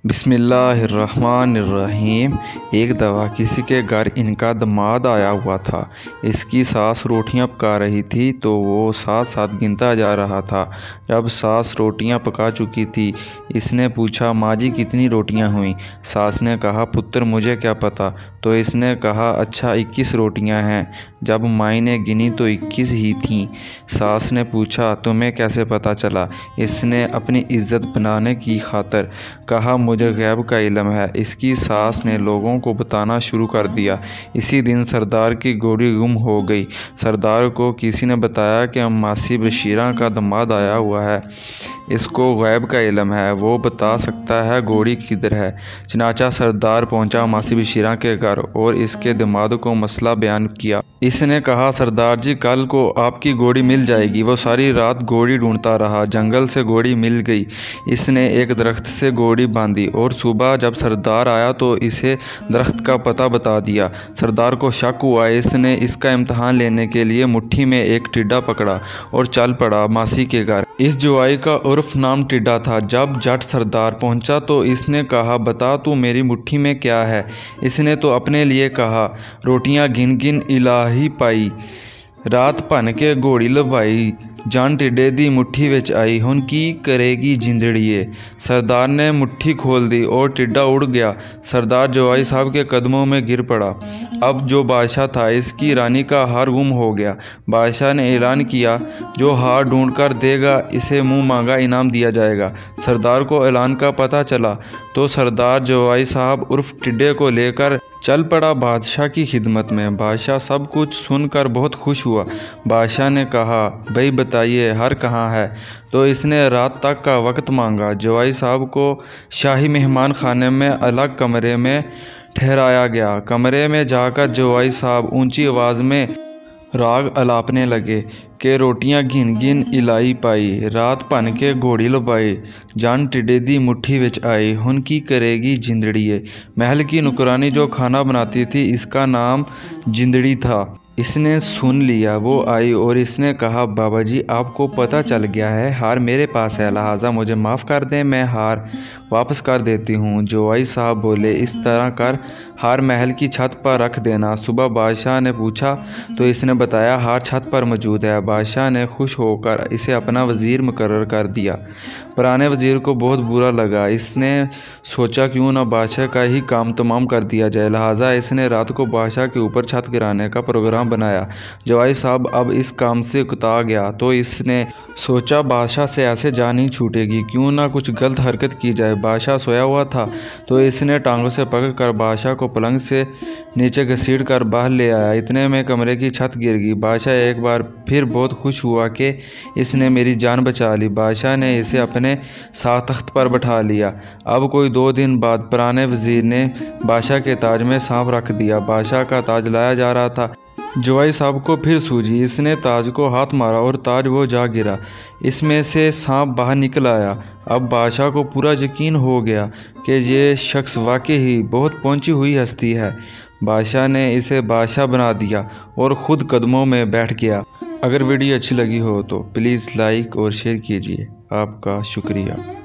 बिस्मिल्लाहिर्रहमानिर्रहीम। एक दफ़ा किसी के घर इनका दामाद आया हुआ था। इसकी सास रोटियां पका रही थी तो वो साथ साथ गिनता जा रहा था। जब सास रोटियां पका चुकी थी, इसने पूछा, माँ जी कितनी रोटियां हुई? सास ने कहा, पुत्र मुझे क्या पता। तो इसने कहा, अच्छा 21 रोटियां हैं। जब माई ने गिनी तो 21 ही थीं। सास ने पूछा, तुम्हें कैसे पता चला? इसने अपनी इज्जत बनाने की खातिर कहा, मुझे गैब का इल्म है। इसकी सास ने लोगों को बताना शुरू कर दिया। इसी दिन सरदार की घोड़ी गुम हो गई। सरदार को किसी ने बताया कि मासी बशीरा का दामाद आया हुआ है, इसको गैब का इल्म है, वो बता सकता है घोड़ी किधर है। चनाचा सरदार पहुंचा मासी बशीरा के घर और इसके दामाद को मसला बयान किया। इसने कहा, सरदार जी कल को आपकी घोड़ी मिल जाएगी। वो सारी रात घोड़ी ढूंढता रहा, जंगल से घोड़ी मिल गई। इसने एक दरख्त से घोड़ी बांधी और सुबह जब सरदार आया तो इसे दरख्त का पता बता दिया। सरदार को शक हुआ। इसने इसका इम्तहान लेने के लिए मुट्ठी में एक टिड्डा पकड़ा और चल पड़ा मासी के घर। इस जुआई का उर्फ नाम टिड्डा था। जब जट सरदार पहुंचा तो इसने कहा, बता तू मेरी मुट्ठी में क्या है? इसने तो अपने लिए कहा, रोटियां गिन गिन इलाही पाई, रात भन के घोड़ी लभाई, जान टिड्डे दी मुट्ठी विच आई, हुण की करेगी जिंदड़िए। सरदार ने मुट्ठी खोल दी और टिड्डा उड़ गया। सरदार जवाई साहब के कदमों में गिर पड़ा। अब जो बादशाह था, इसकी रानी का हार गुम हो गया। बादशाह ने ऐलान किया, जो हार ढूंढ कर देगा इसे मुंह मांगा इनाम दिया जाएगा। सरदार को ऐलान का पता चला तो सरदार जवाई साहब उर्फ टिड्डे को लेकर चल पड़ा बादशाह की खिदमत में। बादशाह सब कुछ सुनकर बहुत खुश हुआ। बादशाह ने कहा, भाई बताइए हर कहाँ है? तो इसने रात तक का वक्त मांगा। जवाई साहब को शाही मेहमान खाने में अलग कमरे में ठहराया गया। कमरे में जाकर जवाई साहब ऊंची आवाज़ में राग अलापने लगे कि रोटियां गिन गिन इलाई पाई, रात भन के घोड़ी लबाई, जान टिड्डे दी मुट्ठी विच आई, हुण की करेगी जिंदड़िए। महल की नुकरानी जो खाना बनाती थी, इसका नाम जिंदड़ी था। इसने सुन लिया। वो आई और इसने कहा, बाबा जी आपको पता चल गया है, हार मेरे पास है, लिहाजा मुझे माफ़ कर दें, मैं हार वापस कर देती हूँ। जवाई साहब बोले, इस तरह कर, हार महल की छत पर रख देना। सुबह बादशाह ने पूछा तो इसने बताया, हार छत पर मौजूद है। बादशाह ने खुश होकर इसे अपना वज़ीर मुकर्रर कर दिया। पुराने वज़ीर को बहुत बुरा लगा। इसने सोचा क्यों ना बादशाह का ही काम तमाम कर दिया जाए, लिहाजा इसने रात को बादशाह के ऊपर छत गिराने का प्रोग्राम बनाया। जवाई साहब अब इस काम से उकता गया तो इसने सोचा, बादशाह से ऐसे जान नहीं छूटेगी, क्यों ना कुछ गलत हरकत की जाए। बादशाह सोया हुआ था तो इसने टांगों से पकड़कर बादशाह को पलंग से नीचे घसीट कर बाहर ले आया। इतने में कमरे की छत गिर गई। बादशाह एक बार फिर बहुत खुश हुआ कि इसने मेरी जान बचा ली। बादशाह ने इसे अपने साथ तख्त पर बैठा लिया। अब कोई 2 दिन बाद पुराने वज़ीर ने बादशाह के ताज में सांप रख दिया। बादशाह का ताज लाया जा रहा था। जवाई साहब को फिर सूझी। इसने ताज को हाथ मारा और ताज वो जा गिरा। इसमें से सांप बाहर निकल आया। अब बादशाह को पूरा यकीन हो गया कि ये शख्स वाकई ही बहुत पहुंची हुई हस्ती है। बादशाह ने इसे बादशाह बना दिया और ख़ुद कदमों में बैठ गया। अगर वीडियो अच्छी लगी हो तो प्लीज़ लाइक और शेयर कीजिए। आपका शुक्रिया।